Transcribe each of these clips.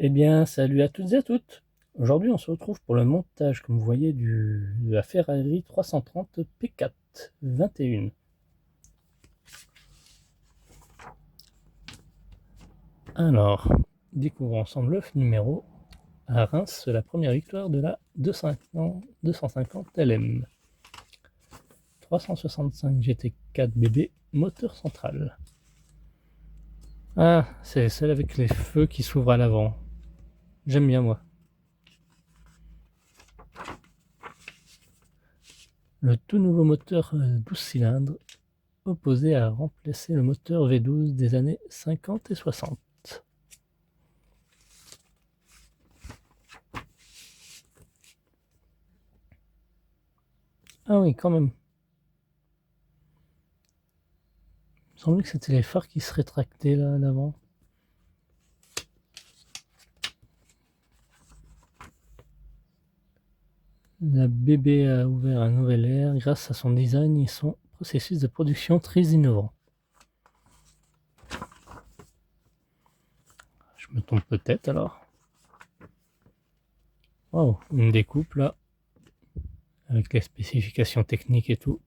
Eh bien, salut à toutes et à toutes. Aujourd'hui, on se retrouve pour le montage, comme vous voyez, de la Ferrari 330 P4 21. Alors, découvrons ensemble le numéro à Reims, la première victoire de la 250 LM. 365 GT4 BB, moteur central. Ah, c'est celle avec les feux qui s'ouvrent à l'avant. J'aime bien, moi. Le tout nouveau moteur 12 cylindres opposé à remplacer le moteur V12 des années 50 et 60. Ah oui, quand même. Il me semblait que c'était les phares qui se rétractaient là, à l'avant. La BB a ouvert un nouvel ère grâce à son design et son processus de production très innovant. Je me trompe peut-être alors. Wow, une découpe là, avec les spécifications techniques et tout.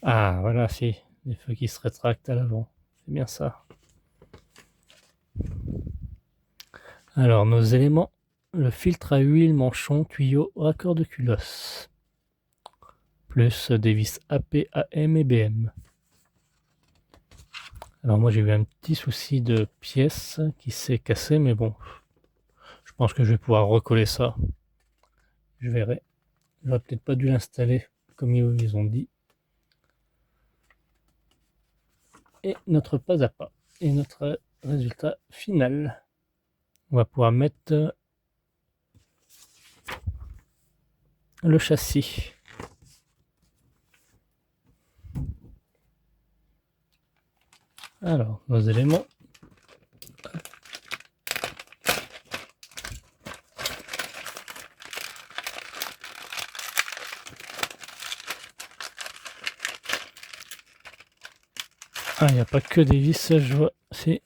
Ah voilà, si, les feux qui se rétractent à l'avant. C'est bien ça. Alors, nos éléments, le filtre à huile, manchon, tuyau, raccord de culosse. Plus des vis AP, AM et BM. Alors moi j'ai eu un petit souci de pièce qui s'est cassée, mais bon, je pense que je vais pouvoir recoller ça. Je verrai. J'aurais peut-être pas dû l'installer comme ils ont dit. Et notre pas à pas. Et notre résultat final. On va pouvoir mettre le châssis. Alors, nos éléments. Ah, il n'y a pas que des vis, je vois. C'est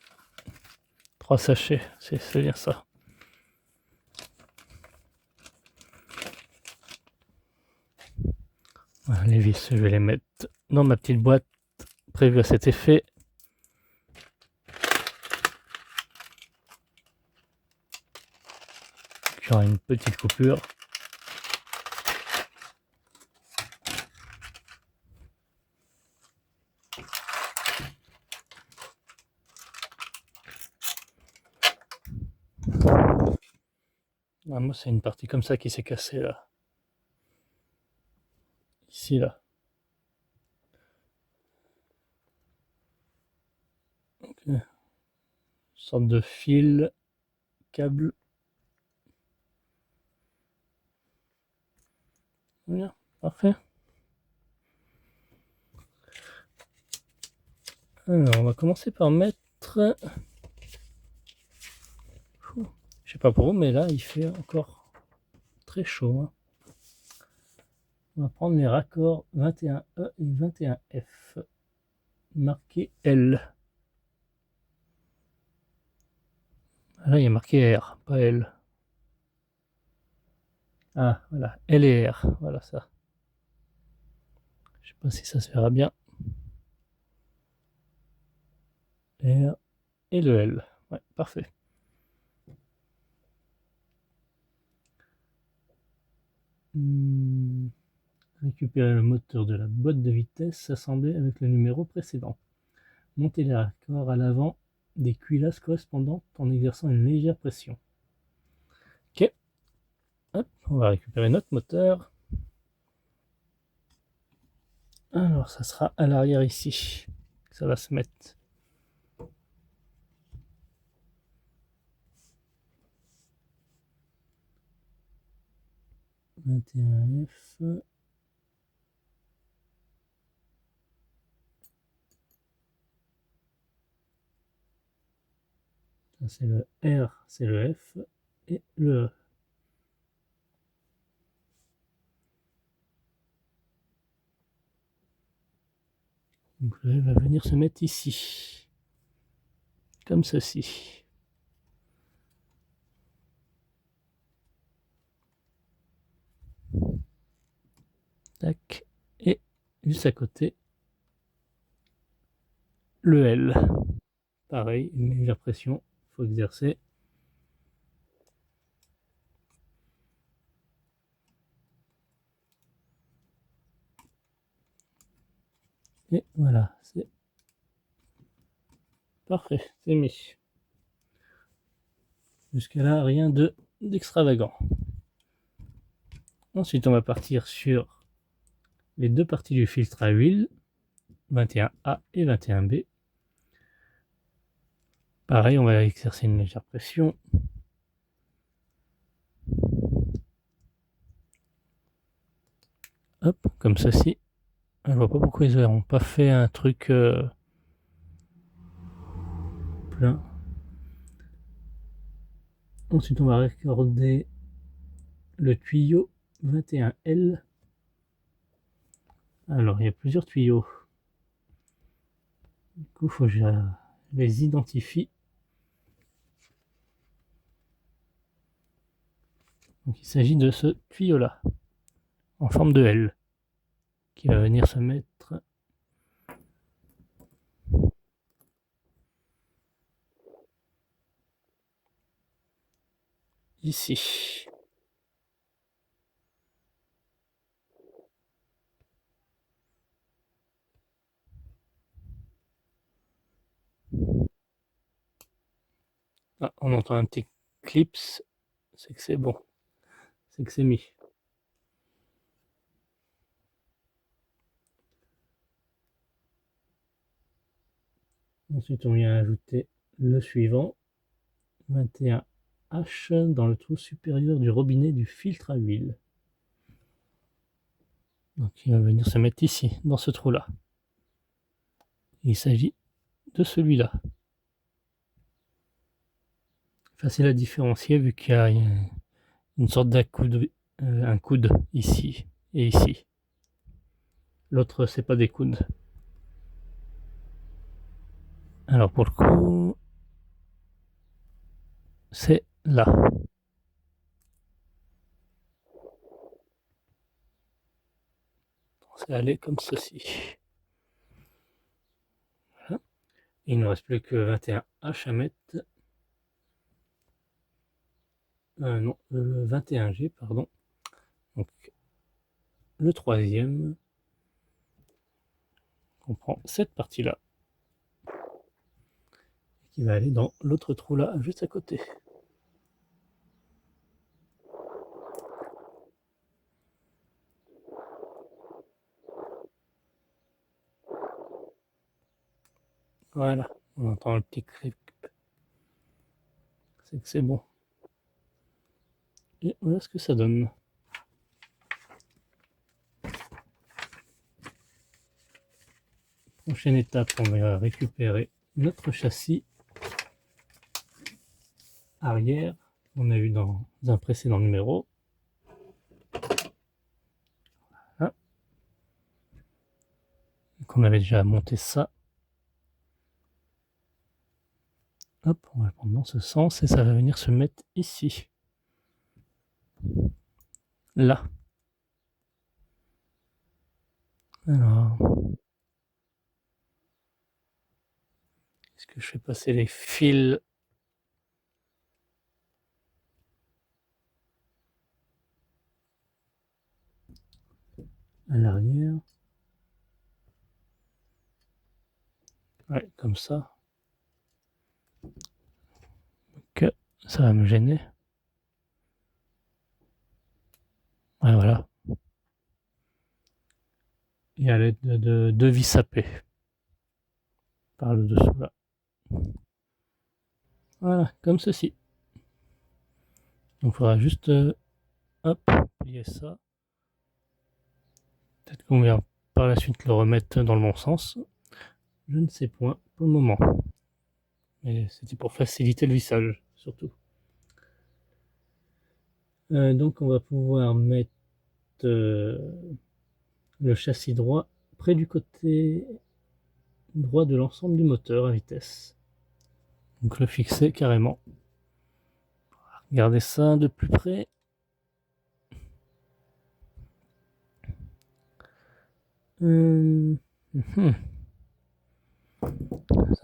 3 sachets, c'est bien ça. Voilà, les vis, je vais les mettre dans ma petite boîte prévue à cet effet. Il y aura une petite coupure. Ah, moi, c'est une partie comme ça qui s'est cassée là. Ici, là. Donc, une sorte de fil, câble. Bien, parfait. Alors, on va commencer par mettre. Je sais pas pour vous, mais là, il fait encore très chaud. Hein. On va prendre les raccords 21E et 21F. Marqué L. Ah, là, il y a marqué R, pas L. Ah, voilà, L et R. Voilà ça. Je sais pas si ça se verra bien. R et le L. Ouais, parfait. Récupérer le moteur de la boîte de vitesse assemblée avec le numéro précédent. Monter les raccords à l'avant des cuirasses correspondantes en exerçant une légère pression. Ok, hop, on va récupérer notre moteur. Alors ça sera à l'arrière ici, ça va se mettre. « 21F. Ça c'est le R, c'est le F et le E. Donc elle va venir se mettre ici, comme ceci. Tac, et juste à côté, le L. Pareil, une légère pression, il faut exercer. Et voilà, c'est parfait, c'est mis. Jusqu'à là, rien d'extravagant. Ensuite, on va partir sur les deux parties du filtre à huile, 21A et 21B. Pareil, on va exercer une légère pression. Hop, comme ceci. Je vois pas pourquoi ils n'ont pas fait un truc plein. Ensuite, on va raccorder le tuyau 21L. Alors, il y a plusieurs tuyaux. Du coup, il faut que je les identifie. Donc, il s'agit de ce tuyau-là, en forme de L, qui va venir se mettre ici. Ah, on entend un petit clips, c'est que c'est bon, c'est que c'est mis. Ensuite, on vient ajouter le suivant, 21H dans le trou supérieur du robinet du filtre à huile. Donc il va venir se mettre ici, dans ce trou-là. Il s'agit de celui-là. Facile à différencier vu qu'il y a une sorte d'acoude, un coude ici et ici. L'autre, c'est pas des coudes. Alors pour le coup, c'est là. C'est aller comme ceci. Voilà. Il ne reste plus que 21H à mettre. Non, 21G, pardon. Donc le troisième, on prend cette partie-là, qui va aller dans l'autre trou là, juste à côté. Voilà, on entend le petit clip. C'est que c'est bon. Et voilà ce que ça donne. Prochaine étape, on va récupérer notre châssis arrière qu'on a vu dans un précédent numéro. Voilà. Qu'on avait déjà monté ça. Hop, on va le prendre dans ce sens et ça va venir se mettre ici. Là. Alors, est-ce que je fais passer les fils à l'arrière? Ouais, comme ça. Que ça va me gêner. Ouais, voilà. Et à l'aide de deux vis sapées par le dessous là. Voilà, comme ceci. Donc il faudra juste hop, plier ça. Peut-être qu'on va par la suite le remettre dans le bon sens. Je ne sais point pour le moment. Mais c'était pour faciliter le vissage, surtout. Donc on va pouvoir mettre le châssis droit près du côté droit de l'ensemble du moteur à vitesse. Donc le fixer carrément. Regardez ça de plus près. Ça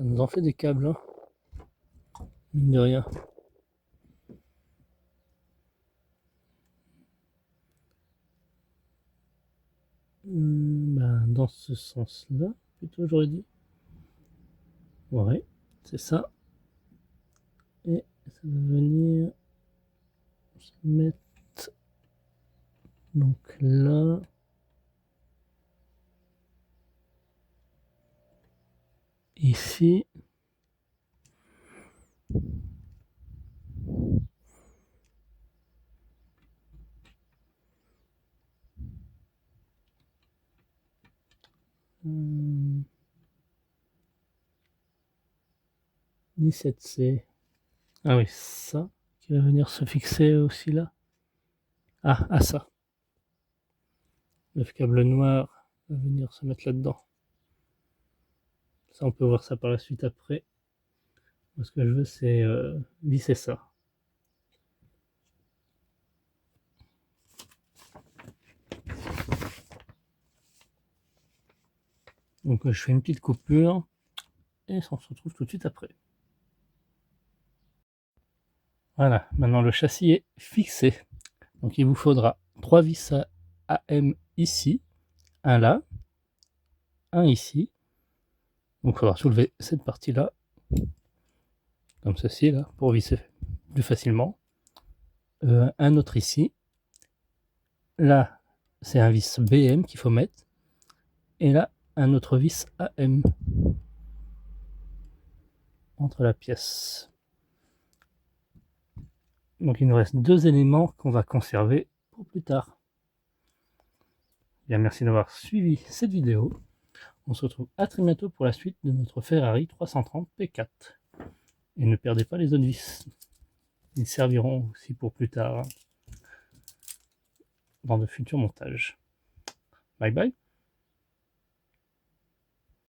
nous en fait des câbles, hein. Mine de rien. Dans ce sens-là, plutôt j'aurais dit. Ouais, c'est ça. Et ça va venir se mettre donc là. Ici. Hum, 17C. Ah oui, ça qui va venir se fixer aussi là. Ah, ça. Le câble noir va venir se mettre là-dedans. Ça, on peut voir ça par la suite après. Moi, ce que je veux, c'est visser ça. Donc, je fais une petite coupure et on se retrouve tout de suite après. Voilà, maintenant le châssis est fixé. Donc, il vous faudra 3 vis à AM ici, un là, un ici. Donc, il faudra soulever cette partie-là, comme ceci, là, pour visser plus facilement. Un autre ici. Là, c'est un vis BM qu'il faut mettre. Et là, un autre vis AM entre la pièce. Donc il nous reste 2 éléments qu'on va conserver pour plus tard. Bien, merci d'avoir suivi cette vidéo. On se retrouve à très bientôt pour la suite de notre Ferrari 330 P4. Et ne perdez pas les autres vis. Ils serviront aussi pour plus tard dans de futurs montages. Bye bye.